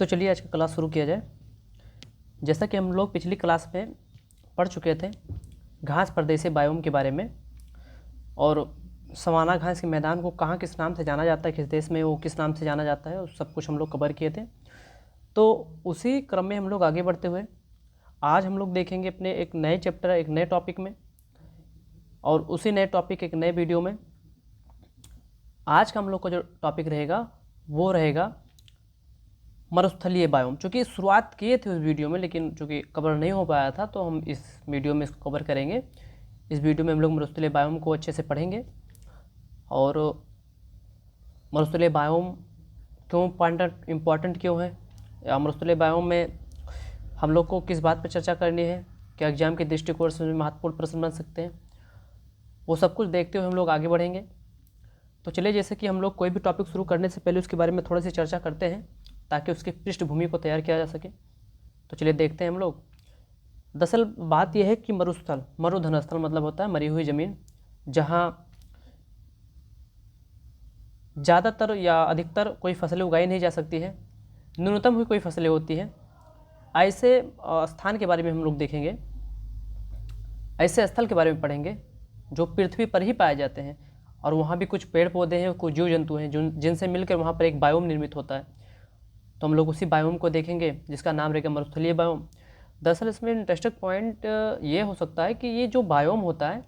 तो चलिए आज का क्लास शुरू किया जाए। जैसा कि हम लोग पिछली क्लास में पढ़ चुके थे घास प्रदेशीय बायोम के बारे में, और सवाना घास के मैदान को कहाँ किस नाम से जाना जाता है, किस देश में वो किस नाम से जाना जाता है, उस सब कुछ हम लोग कवर किए थे। तो उसी क्रम में हम लोग आगे बढ़ते हुए आज हम लोग देखेंगे अपने एक नए चैप्टर, एक नए टॉपिक में, और उसी नए टॉपिक एक नए वीडियो में। आज का हम लोग का जो टॉपिक रहेगा वो रहेगा मरुस्थलीय बायोम। चूँकि शुरुआत किए थे उस वीडियो में, लेकिन चूँकि कवर नहीं हो पाया था तो हम इस वीडियो में इसको कवर करेंगे। इस वीडियो में हम लोग मरुस्थलीय बायोम को अच्छे से पढ़ेंगे और मरुस्थलीय बायोम क्यों इम्पॉर्टेंट क्यों है, या मरुस्थलीय बायोम में हम लोग को किस बात पर चर्चा करनी है, क्या एग्जाम के दृष्टिकोण से महत्वपूर्ण प्रश्न बन सकते हैं, वो सब कुछ देखते हुए हम लोग आगे बढ़ेंगे। तो चलिए, जैसे कि हम लोग कोई भी टॉपिक शुरू करने से पहले उसके बारे में थोड़ी सी चर्चा करते हैं ताकि उसकी पृष्ठभूमि को तैयार किया जा सके। तो चलिए देखते हैं हम लोग। दरअसल बात यह है कि मरुस्थल, मरुधन स्थल मतलब होता है मरी हुई ज़मीन, जहाँ ज़्यादातर या अधिकतर कोई फसलें उगाई नहीं जा सकती है, न्यूनतम हुई कोई फसलें होती हैं। ऐसे स्थान के बारे में हम लोग देखेंगे, ऐसे स्थल के बारे में पढ़ेंगे जो पृथ्वी पर ही पाए जाते हैं, और वहाँ भी कुछ पेड़ पौधे हैं, कुछ जीव जंतु हैं जिनसे मिलकर वहाँ पर एक बायोम निर्मित होता है। तो हम लोग उसी बायोम को देखेंगे जिसका नाम रहेगा मरुस्थलीय बायोम। दरअसल इसमें इंटरेस्टिंग पॉइंट ये हो सकता है कि ये जो बायोम होता है,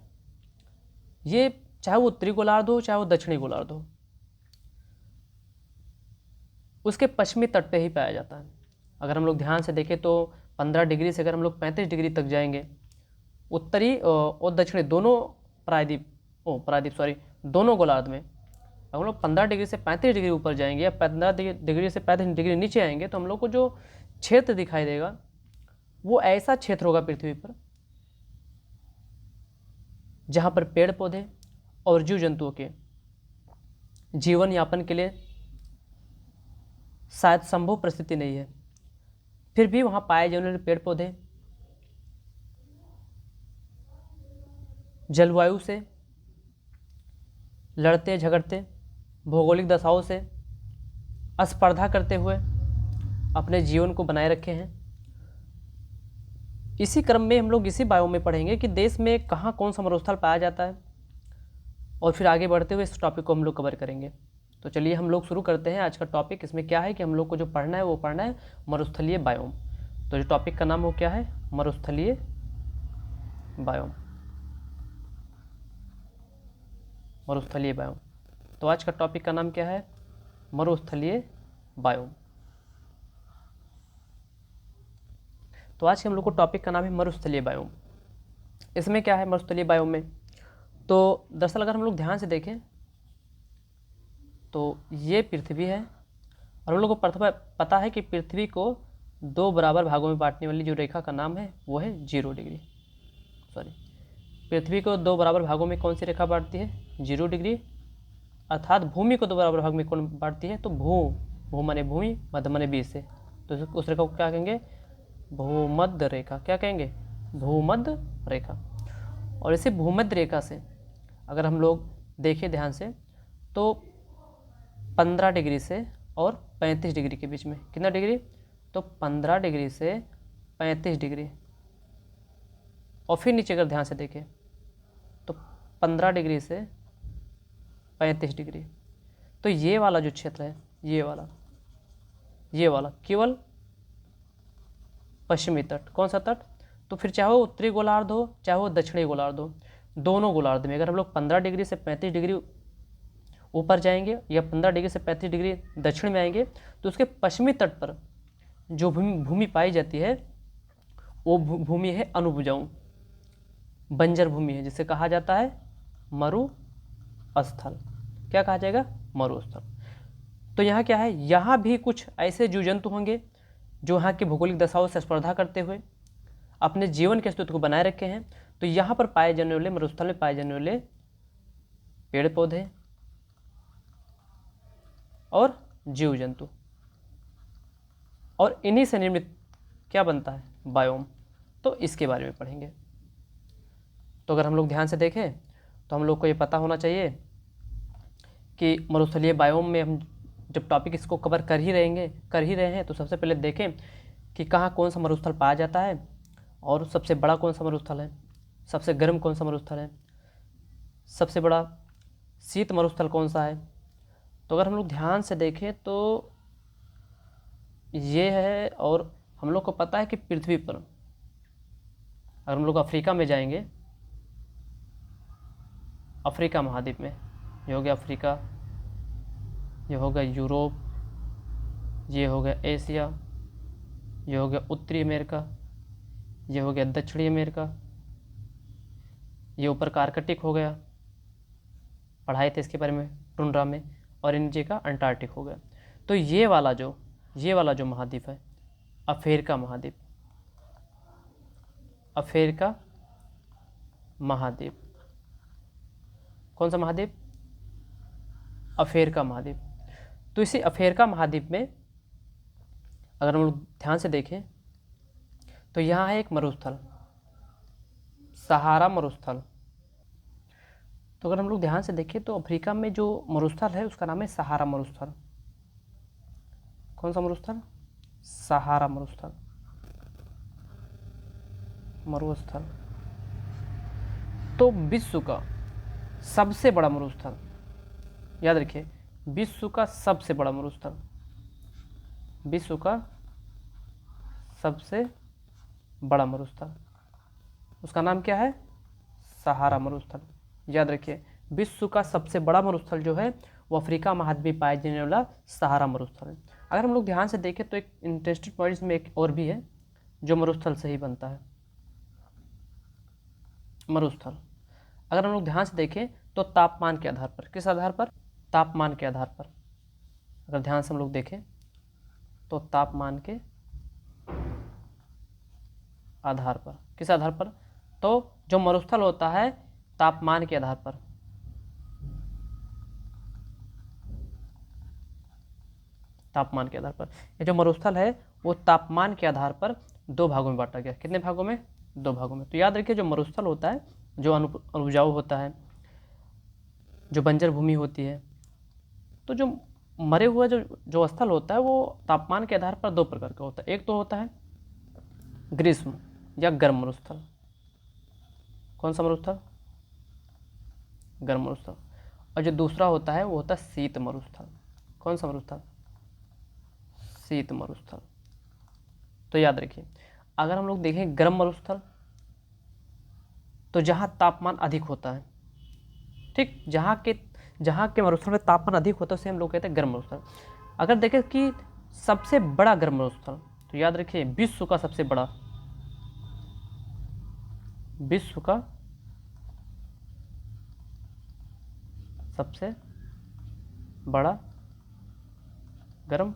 ये चाहे वो उत्तरी गोलार्ध हो चाहे वो दक्षिणी गोलार्ध हो, उसके पश्चिमी तट पे ही पाया जाता है। अगर हम लोग ध्यान से देखें तो 15 डिग्री से अगर हम लोग 35 डिग्री तक जाएंगे, उत्तरी और दक्षिणी दोनों दोनों गोलार्ध में अगर हम लोग 15 डिग्री से 35 डिग्री ऊपर जाएंगे या 15 डिग्री से 35 डिग्री नीचे आएंगे, तो हम लोग को जो क्षेत्र दिखाई देगा वो ऐसा क्षेत्र होगा पृथ्वी पर जहाँ पर पेड़ पौधे और जीव जंतुओं के जीवन यापन के लिए शायद संभव परिस्थिति नहीं है। फिर भी वहाँ पाए जाने वाले पेड़ पौधे जलवायु से लड़ते झगड़ते, भौगोलिक दशाओं से स्पर्धा करते हुए अपने जीवन को बनाए रखे हैं। इसी क्रम में हम लोग इसी बायोम में पढ़ेंगे कि देश में कहाँ कौन सा मरुस्थल पाया जाता है, और फिर आगे बढ़ते हुए इस टॉपिक को हम लोग कवर करेंगे। तो चलिए हम लोग शुरू करते हैं आज का टॉपिक। इसमें क्या है कि हम लोग को जो पढ़ना है वो पढ़ना है मरुस्थलीय बायोम। तो जो टॉपिक का नाम वो क्या है, मरुस्थलीय बायोम। मरुस्थलीय बायोम। तो आज का टॉपिक का नाम क्या है, मरुस्थलीय बायोम। तो आज के हम लोग को टॉपिक का नाम है मरुस्थलीय बायोम। इसमें क्या है मरुस्थलीय बायोम में, तो दरअसल अगर हम लोग ध्यान से देखें तो ये पृथ्वी है, और हम लोग को पता है कि पृथ्वी को 2 बराबर भागों में बांटने वाली जो रेखा का नाम है वो है 0 डिग्री। पृथ्वी को 2 बराबर भागों में कौन सी रेखा बांटती है, 0 डिग्री। अर्थात भूमि को 2 बराबर भाग में कौन बांटती है, तो भू माने भूमि, मध्य माने बीच से, तो उस रेखा को क्या कहेंगे, भूमध्य रेखा। क्या कहेंगे, भूमध्य रेखा। और इसी भूमध्य रेखा से अगर हम लोग देखें ध्यान से तो 15 डिग्री से और 35 डिग्री के बीच में कितना डिग्री, तो 15 डिग्री से 35 डिग्री। और फिर नीचे अगर ध्यान से देखें तो 15 डिग्री से 35 डिग्री। तो ये वाला जो क्षेत्र है, ये वाला केवल पश्चिमी तट। कौन सा तट, तो फिर चाहे वो उत्तरी गोलार्ध हो चाहे वो दक्षिणी गोलार्ध हो, दोनों गोलार्ध में अगर हम लोग 15 डिग्री से 35 डिग्री ऊपर जाएंगे या 15 डिग्री से 35 डिग्री दक्षिण में आएंगे, तो उसके पश्चिमी तट पर जो भूमि पाई जाती है वो भूमि है अनुपजाऊ, बंजर भूमि है, जिसे कहा जाता है मरुस्थल। क्या कहा जाएगा, मरुस्थल। तो यहाँ क्या है, यहाँ भी कुछ ऐसे जीव जंतु होंगे जो यहाँ की भौगोलिक दशाओं से स्पर्धा करते हुए अपने जीवन के अस्तित्व को बनाए रखे हैं। तो यहाँ पर पाए जाने वाले मरुस्थल में पाए जाने वाले पेड़ पौधे और जीव जंतु, और इन्हीं से निर्मित क्या बनता है, बायोम। तो इसके बारे में पढ़ेंगे। तो अगर हम लोग ध्यान से देखें तो हम लोग को ये पता होना चाहिए कि मरुस्थलीय बायोम में हम जब टॉपिक इसको कवर कर ही रहे हैं तो सबसे पहले देखें कि कहाँ कौन सा मरुस्थल पाया जाता है और सबसे बड़ा कौन सा मरुस्थल है, सबसे गर्म कौन सा मरुस्थल है, सबसे बड़ा शीत मरुस्थल कौन सा है। तो अगर हम लोग ध्यान से देखें तो ये है, और हम लोग को पता है कि पृथ्वी पर अगर हम लोग अफ्रीका में जाएंगे, अफ्रीका महाद्वीप में, ये हो गया अफ्रीका, ये हो गया यूरोप, ये हो गया एशिया, ये हो गया उत्तरी अमेरिका, ये हो गया दक्षिणी अमेरिका, ये ऊपर का आर्कटिक हो गया, पढ़ाए थे इसके बारे में टुंड्रा में, और नीचे का अंटार्कटिक हो गया। तो ये वाला जो महाद्वीप है अफ्रीका महाद्वीप, अफ्रीका महाद्वीप, कौन सा महाद्वीप, अफ्रीका महाद्वीप। तो इसी अफ्रीका महाद्वीप में अगर हम लोग ध्यान से देखें तो यहाँ है एक मरुस्थल, सहारा मरुस्थल। तो अगर हम लोग ध्यान से देखें तो अफ्रीका में जो मरुस्थल है उसका नाम है सहारा मरुस्थल। कौन सा मरुस्थल, सहारा मरुस्थल, मरुस्थल। तो विश्व का सबसे बड़ा मरुस्थल, याद रखिए, विश्व का सबसे बड़ा मरुस्थल, विश्व का सबसे बड़ा मरुस्थल, उसका नाम क्या है, सहारा मरुस्थल। याद रखिए, विश्व का सबसे बड़ा मरुस्थल जो है वो अफ्रीका महाद्वीप पाए जाने वाला सहारा मरुस्थल है। अगर हम लोग ध्यान से देखें तो एक इंटरेस्टिंग पॉइंट में एक और भी है जो मरुस्थल से ही बनता है। मरुस्थल अगर हम लोग ध्यान से देखें तो तापमान के आधार पर, किस आधार पर, तापमान के आधार पर, अगर ध्यान से हम लोग देखें तो तापमान के आधार पर, किस आधार पर, तो जो मरुस्थल होता है तापमान के आधार पर, तापमान के आधार पर, ये जो मरुस्थल है वो तापमान के आधार पर दो भागों में बांटा गया। कितने भागों में, दो भागों में। तो याद रखिए, जो मरुस्थल होता है, जो अनुपजाऊ होता है, जो बंजर भूमि होती है, तो जो मरे हुए जो स्थल होता है वो तापमान के आधार पर दो प्रकार का होता है। एक तो होता है ग्रीष्म या गर्म मरुस्थल। कौन सा मरुस्थल, गर्म मरुस्थल। और जो दूसरा होता है वो होता है शीत मरुस्थल। कौन सा मरुस्थल, शीत मरुस्थल। तो याद रखिए, अगर हम लोग देखें गर्म मरुस्थल तो जहाँ तापमान अधिक होता है, ठीक, जहाँ के मरुस्थल में तापमान अधिक होता है उसे हम लोग कहते हैं गर्म मरुस्थल। अगर देखें कि सबसे बड़ा गर्म मरुस्थल, तो याद रखिए विश्व का सबसे बड़ा, विश्व का सबसे बड़ा गर्म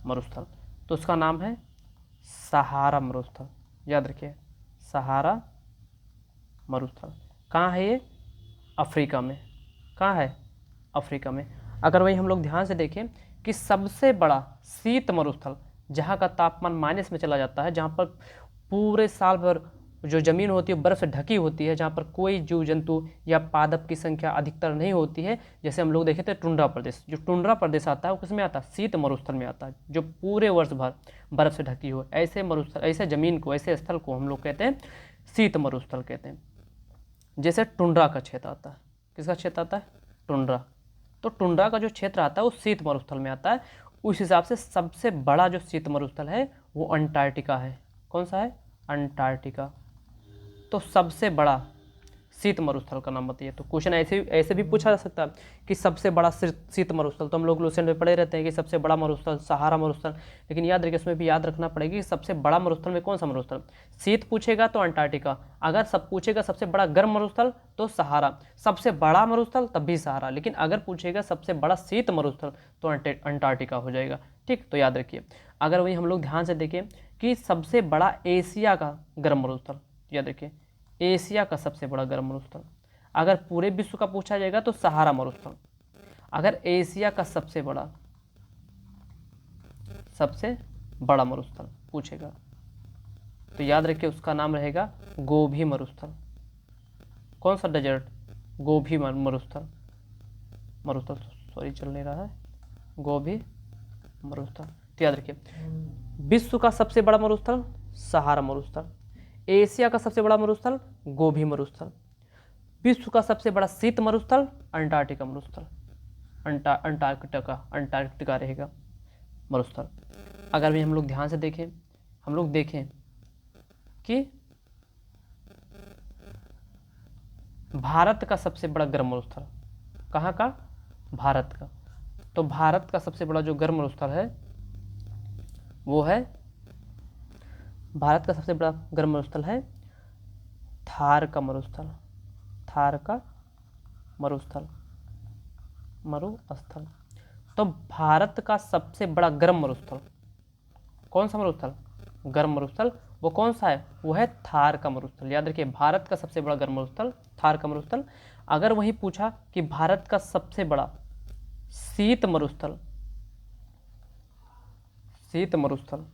मरुस्थल, तो उसका नाम है सहारा मरुस्थल। याद रखिए, सहारा मरुस्थल। कहाँ है ये, अफ्रीका में। कहाँ है, अफ्रीका में। अगर वही हम लोग ध्यान से देखें कि सबसे बड़ा शीत मरुस्थल, जहाँ का तापमान माइनस में चला जाता है, जहाँ पर पूरे साल भर जो ज़मीन होती है बर्फ़ से ढकी होती है, जहाँ पर कोई जीव जंतु या पादप की संख्या अधिकतर नहीं होती है, जैसे हम लोग देखे थे टुंड्रा प्रदेश। जो टुंड्रा प्रदेश आता है वो किसमें आता है, शीत मरुस्थल में आता है, जो पूरे वर्ष भर बर्फ़ से ढकी हो। ऐसे मरुस्थल, ऐसे ज़मीन को, ऐसे स्थल को हम लोग कहते हैं शीत मरुस्थल कहते हैं। जैसे टुंड्रा का क्षेत्र आता है, किसका क्षेत्र आता है, टुंड्रा। तो टुंड्रा का जो क्षेत्र आता है वो शीत मरुस्थल में आता है। उस हिसाब से सबसे बड़ा जो शीत मरुस्थल है वो अंटार्कटिका है। कौन सा है, अंटार्कटिका। तो सबसे बड़ा शीत मरुस्थल का नाम बताइए। तो क्वेश्चन ऐसे भी पूछा जा सकता है कि सबसे बड़ा शीत मरुस्थल, तो हम लोग लुसेंट में पढ़े रहते हैं कि सबसे बड़ा मरुस्थल सहारा मरुस्थल, लेकिन याद रखिए इसमें भी याद रखना पड़ेगा कि सबसे बड़ा मरुस्थल में कौन सा मरुस्थल। शीत पूछेगा तो अंटार्कटिका, अगर सब पूछेगा सबसे बड़ा गर्म मरुस्थल तो सहारा, सबसे बड़ा मरुस्थल तब भी सहारा, लेकिन अगर पूछेगा सबसे बड़ा शीत मरुस्थल तो अंटार्कटिका हो जाएगा। ठीक, तो याद रखिए। अगर वही हम लोग ध्यान से देखें कि सबसे बड़ा एशिया का गर्म मरुस्थल, याद रखिए एशिया का सबसे बड़ा गर्म मरुस्थल, अगर पूरे विश्व का पूछा जाएगा तो सहारा मरुस्थल। अगर एशिया का सबसे बड़ा मरुस्थल पूछेगा तो याद रखिए उसका नाम रहेगा गोभी मरुस्थल। कौन सा डेजर्ट, गोभी मरुस्थल, सॉरी चल नहीं रहा है, गोभी मरुस्थल। तो याद रखिए, विश्व का सबसे बड़ा मरुस्थल सहारा मरुस्थल, एशिया का सबसे बड़ा मरुस्थल गोभी मरुस्थल, विश्व का सबसे बड़ा शीत मरुस्थल अंटार्कटिका मरुस्थल, अंटार्कटिका रहेगा मरुस्थल। अगर भी हम लोग ध्यान से देखें, हम लोग देखें कि भारत का सबसे बड़ा गर्म मरुस्थल कहाँ का, भारत का, तो भारत का सबसे बड़ा जो गर्म मरुस्थल है वो है, भारत का सबसे बड़ा गर्म मरुस्थल है थार का मरुस्थल, थार का मरुस्थल, मरुस्थल। तो भारत का सबसे बड़ा गर्म मरुस्थल कौन सा मरुस्थल, गर्म मरुस्थल, वो कौन सा है, वो है थार का मरुस्थल। याद रखिए, भारत का सबसे बड़ा गर्म मरुस्थल थार का मरुस्थल। अगर वही पूछा कि भारत का सबसे बड़ा शीत मरुस्थल, शीत मरुस्थल,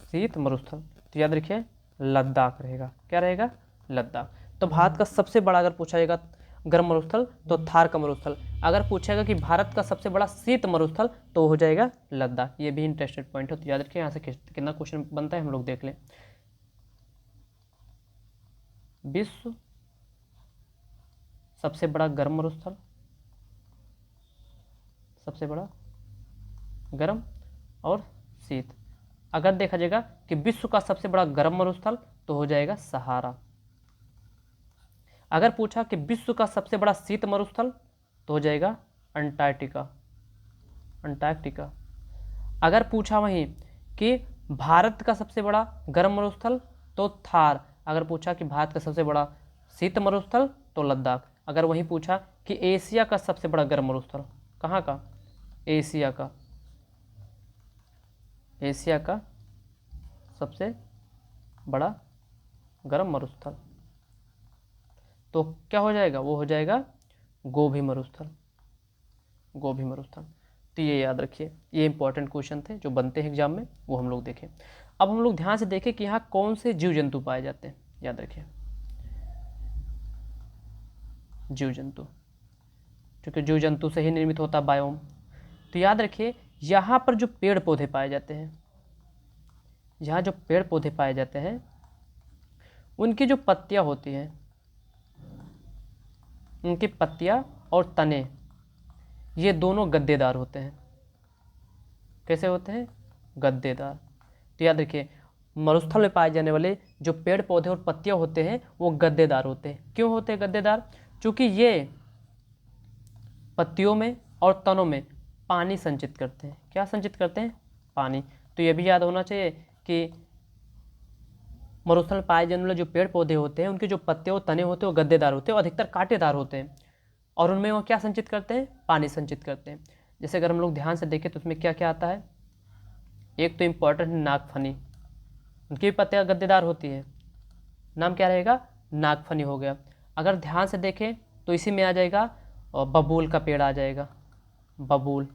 शीत मरुस्थल, तो याद रखिए लद्दाख रहेगा। क्या रहेगा, लद्दाख। तो भारत का सबसे बड़ा अगर पूछा जाएगा गर्म मरुस्थल तो थार का मरुस्थल, अगर पूछेगा कि भारत का सबसे बड़ा शीत मरुस्थल तो हो जाएगा लद्दाख। ये भी इंटरेस्टेड पॉइंट है, तो याद रखिए यहाँ से कितना क्वेश्चन बनता है हम लोग देख लें। विश्व सबसे बड़ा गर्म मरुस्थल, सबसे बड़ा गर्म और शीत, अगर देखा जाएगा कि विश्व का सबसे बड़ा गर्म मरुस्थल तो हो जाएगा सहारा। अगर पूछा कि विश्व का सबसे बड़ा शीत मरुस्थल तो हो जाएगा अंटार्कटिका, अंटार्कटिका। अगर पूछा वहीं कि भारत का सबसे बड़ा गर्म मरुस्थल तो थार, अगर पूछा कि भारत का सबसे बड़ा शीत मरुस्थल तो लद्दाख। अगर वहीं पूछा कि एशिया का सबसे बड़ा गर्म मरुस्थल कहाँ का, एशिया का, एशिया का सबसे बड़ा गर्म मरुस्थल तो क्या हो जाएगा, वो हो जाएगा गोभी मरुस्थल, गोभी मरुस्थल। तो ये याद रखिए, ये इंपॉर्टेंट क्वेश्चन थे जो बनते हैं एग्जाम में, वो हम लोग देखें। अब हम लोग ध्यान से देखें कि यहाँ कौन से जीव जंतु पाए जाते हैं। याद रखिए जीव जंतु, क्योंकि जीव जंतु से ही निर्मित होता बायोम। तो याद रखिए यहाँ पर जो पेड़ पौधे पाए जाते हैं, यहाँ जो पेड़ पौधे पाए जाते हैं उनकी जो पत्तियाँ होती हैं, उनकी पत्तियाँ और तने ये दोनों गद्देदार होते हैं। कैसे होते हैं, गद्देदार। तो याद रखिए मरुस्थल में पाए जाने वाले जो पेड़ पौधे और पत्तियाँ होते हैं वो गद्देदार होते हैं। क्यों होते हैं गद्देदार, क्योंकि ये पत्तियों में और तनों में पानी संचित करते हैं। क्या संचित करते हैं, पानी। तो ये भी याद होना चाहिए कि मरुस्थल में पाए जाने वाले जो पेड़ पौधे होते हैं उनके जो पत्ते और तने होते हैं वो गद्देदार होते हैं और अधिकतर कांटेदार होते हैं, और उनमें वो क्या संचित करते हैं, पानी संचित करते हैं। जैसे अगर हम लोग ध्यान से देखें तो उसमें क्या क्या आता है, एक तो इम्पॉर्टेंट नागफनी, उनकी भी पत्तियाँ गद्देदार होती है, नाम क्या रहेगा, नागफनी हो गया। अगर ध्यान से देखें तो इसी में आ जाएगा और बबूल का पेड़ आ जाएगा, बबूल।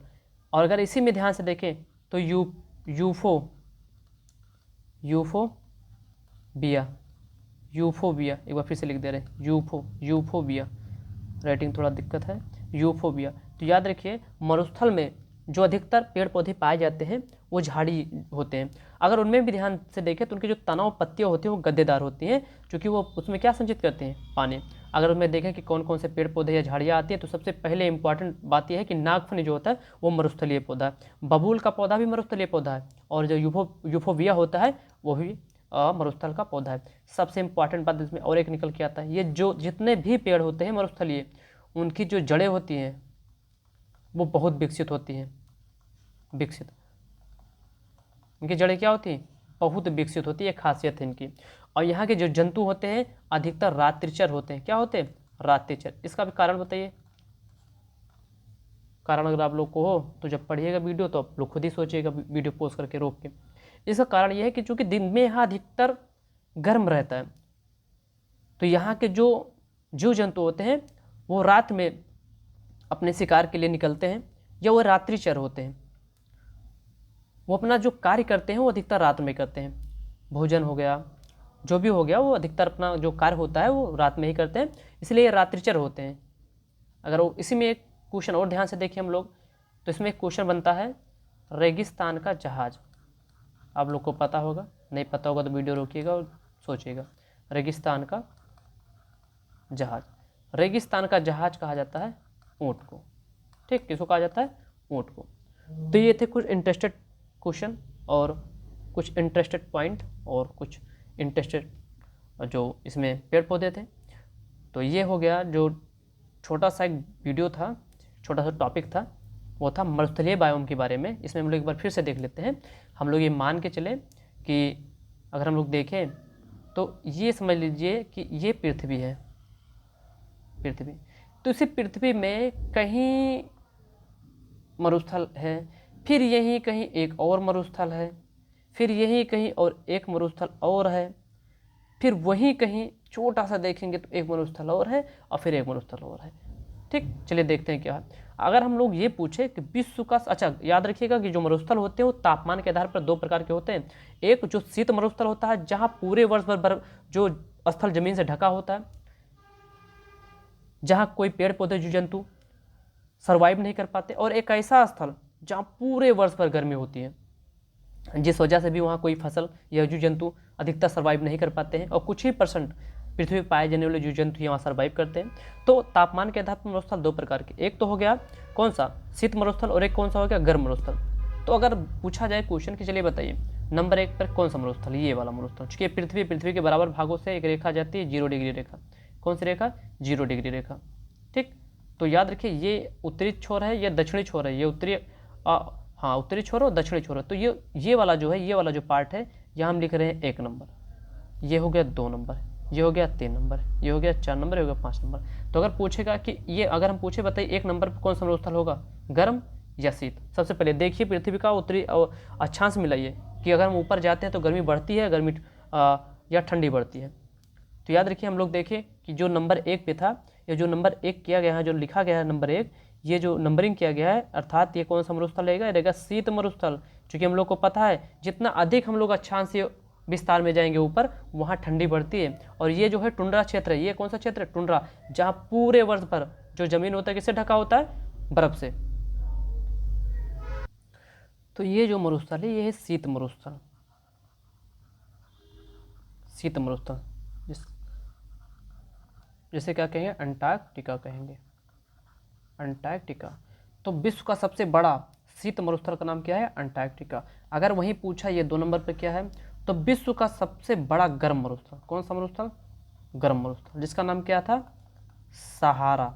और अगर इसी में ध्यान से देखें तो यूफोबिया, यूफोबिया, एक बार फिर से लिख दे रहे हैं, यूफोबिया, राइटिंग थोड़ा दिक्कत है, यूफोबिया। तो याद रखिए मरुस्थल में जो अधिकतर पेड़ पौधे पाए जाते हैं वो झाड़ी होते हैं। अगर उनमें भी ध्यान से देखें तो उनकी जो तना और पत्तियाँ होती हैं वो गद्देदार होती हैं, क्योंकि वो उसमें क्या संचित करते हैं, पानी। अगर उनमें देखें कि कौन कौन से पेड़ पौधे या झाड़ियाँ आती हैं तो सबसे पहले इंपॉर्टेंट बात यह है कि नागफनी जो होता है वो मरुस्थलीय पौधा है, बबूल का पौधा भी मरुस्थलीय पौधा है, और जो यूफोबिया होता है वो भी मरुस्थल का पौधा है। सबसे इंपॉर्टेंट बात इसमें और एक निकल के आता है, ये जो जितने भी पेड़ होते हैं मरुस्थलीय उनकी जो जड़ें होती हैं वो बहुत विकसित होती हैं, विकसित, इनकी जड़ें क्या होती हैं, बहुत विकसित होती है, खासियत है इनकी। और यहाँ के जो जंतु होते हैं अधिकतर रात्रिचर होते हैं। क्या होते हैं, रात्रिचर। इसका भी कारण बताइए, कारण अगर आप लोग को हो तो जब पढ़िएगा वीडियो तो आप लोग खुद ही सोचिएगा वीडियो पोस्ट करके रोक के। इसका कारण यह है कि चूँकि दिन में यहाँ अधिकतर गर्म रहता है तो यहाँ के जो जीव जंतु होते हैं वो रात में अपने शिकार के लिए निकलते हैं, या वो रात्रिचर होते हैं, वो अपना जो कार्य करते हैं वो अधिकतर रात में करते हैं। भोजन हो गया, जो भी हो गया, वो अधिकतर अपना जो कार्य होता है वो रात में ही करते हैं, इसलिए ये रात्रिचर होते हैं। अगर वो इसी में एक क्वेश्चन और ध्यान से देखें हम लोग, तो इसमें एक क्वेश्चन बनता है रेगिस्तान का जहाज। आप लोग को पता होगा, नहीं पता होगा तो वीडियो रोकिएगा और सोचिएगा। रेगिस्तान का जहाज, रेगिस्तान का जहाज कहा जाता है ऊँट को। ठीक, किसको कहा जाता है? ऊँट को। तो ये थे कुछ इंटरेस्टेड क्वेश्चन और कुछ इंटरेस्टेड पॉइंट और कुछ इंटरेस्टेड जो इसमें पेड़ पौधे थे। तो ये हो गया जो छोटा सा एक वीडियो था, छोटा सा टॉपिक था, वो था मरुस्थलीय बायोम के बारे में। इसमें हम लोग एक बार फिर से देख लेते हैं। हम लोग ये मान के चले कि अगर हम लोग देखें तो ये समझ लीजिए कि ये पृथ्वी है, पृथ्वी। तो इसी पृथ्वी में कहीं मरुस्थल है, फिर यहीं कहीं एक और मरुस्थल है, फिर यहीं कहीं और एक मरुस्थल और है, फिर वहीं कहीं छोटा सा देखेंगे तो एक मरुस्थल और है और फिर एक मरुस्थल और है। ठीक, चलिए देखते हैं क्या है। अगर हम लोग ये पूछे कि विश्व का, अच्छा याद रखिएगा कि जो मरुस्थल होते हैं वो तापमान के आधार पर दो प्रकार के होते हैं। एक जो शीत मरुस्थल होता है जहाँ पूरे वर्ष भर बर्फ, जो स्थल जमीन से ढका होता है, जहाँ कोई पेड़ पौधे जीव जंतु सर्वाइव नहीं कर पाते, और एक ऐसा स्थल जहाँ पूरे वर्ष भर गर्मी होती है, जिस वजह से भी वहाँ कोई फसल या जीव जंतु अधिकतर सर्वाइव नहीं कर पाते हैं और कुछ ही % पृथ्वी पर पाए जाने वाले जीव जंतु ही वहाँ सर्वाइव करते हैं। तो तापमान के आधार पर मरुस्थल दो प्रकार के, एक तो हो गया कौन सा, शीत मरुस्थल, और एक कौन सा हो गया, गर्म मरुस्थल। तो अगर पूछा जाए क्वेश्चन कि चलिए बताइए नंबर 1 पर कौन सा मरुस्थल, ये वाला मरुस्थल, चूँकि पृथ्वी के बराबर भागों से एक रेखा जाती है 0 डिग्री रेखा। कौन सी रेखा? 0 डिग्री रेखा। ठीक, तो याद रखिए ये उत्तरी छोर है, ये दक्षिणी छोर है, ये उत्तरी हाँ उत्तरी छोर और दक्षिणी छोर है। तो ये वाला जो है, ये वाला जो पार्ट है, यहाँ हम लिख रहे हैं 1 नंबर, ये हो गया 2 नंबर, ये हो गया 3 नंबर, ये हो गया 4 नंबर, ये हो गया 5 नंबर। तो अगर पूछेगा कि ये, अगर हम पूछे बताइए 1 नंबर पर कौन सा मरुस्थल होगा, गर्म या शीत। सबसे पहले देखिए पृथ्वी का उत्तरी अक्षांश मिलाइए कि अगर हम ऊपर जाते हैं तो गर्मी बढ़ती है, गर्मी या ठंडी बढ़ती है। तो याद रखिए हम लोग देखें कि जो नंबर 1 पे था, या जो नंबर 1 किया गया है, जो लिखा गया है नंबर 1, ये जो नंबरिंग किया गया है, अर्थात ये कौन सा मरुस्थल रहेगा शीत मरुस्थल। क्योंकि हम लोग को पता है जितना अधिक हम लोग अक्षांश से विस्तार में जाएंगे ऊपर, वहाँ ठंडी बढ़ती है। और ये जो है टुंड्रा क्षेत्र है, ये कौन सा क्षेत्र है, टुंड्रा, जहाँ पूरे वर्ष भर जो जमीन होता है किससे ढका होता है, बर्फ से। तो ये जो मरुस्थल है ये है शीत मरुस्थल, शीत मरुस्थल, जिसे क्या कहेंगे, अंटार्कटिका कहेंगे, अंटार्कटिका। तो विश्व का सबसे बड़ा शीत मरुस्थल का नाम क्या है, अंटार्कटिका। अगर वहीं पूछा ये 2 नंबर पे क्या है, तो विश्व का सबसे बड़ा गर्म मरुस्थल, कौन सा मरुस्थल, गर्म मरुस्थल, जिसका नाम क्या था, सहारा।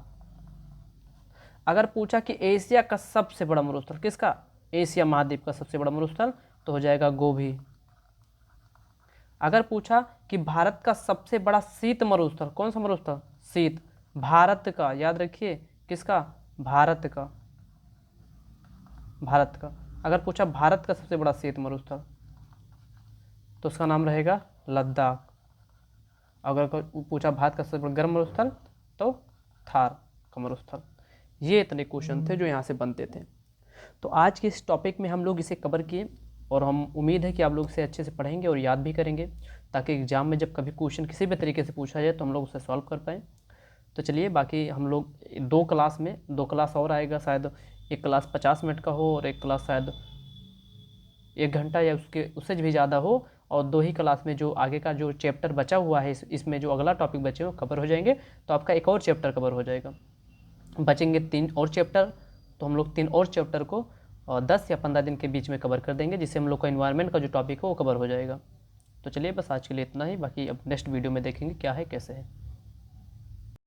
अगर पूछा कि एशिया का सबसे बड़ा मरुस्थल किसका, एशिया महाद्वीप का सबसे बड़ा मरुस्थल, तो हो जाएगा गोभी। अगर पूछा कि भारत का सबसे बड़ा शीत मरुस्थल, कौन सा मरुस्थल, शीत, भारत का, याद रखिए किसका, भारत का, भारत का। अगर पूछा भारत का सबसे बड़ा शीत मरुस्थल, तो उसका नाम रहेगा लद्दाख। अगर पूछा भारत का सबसे बड़ा गर्म मरुस्थल, तो थार का मरुस्थल। ये इतने क्वेश्चन थे जो यहाँ से बनते थे। तो आज के इस टॉपिक में हम लोग इसे कवर किए, और हम उम्मीद है कि आप लोग इसे अच्छे से पढ़ेंगे और याद भी करेंगे, ताकि एग्जाम में जब कभी क्वेश्चन किसी भी तरीके से पूछा जाए तो हम लोग उसे सॉल्व कर पाएँ। तो चलिए, बाकी हम लोग 2 क्लास में, 2 क्लास और आएगा, शायद एक क्लास 50 मिनट का हो और एक क्लास शायद 1 घंटा या उससे भी ज़्यादा हो, और 2 ही क्लास में जो आगे का जो चैप्टर बचा हुआ है, इसमें जो अगला टॉपिक बचे हो कवर हो जाएंगे, तो आपका एक और चैप्टर कवर हो जाएगा। बचेंगे 3 और चैप्टर, तो हम लोग 3 और चैप्टर को 10 या 15 दिन के बीच में कवर कर देंगे, जिससे हम लोग का एनवायरनमेंट का जो टॉपिक है वो कवर हो जाएगा। तो चलिए, बस आज के लिए इतना ही, बाकी अब नेक्स्ट वीडियो में देखेंगे क्या है कैसे है।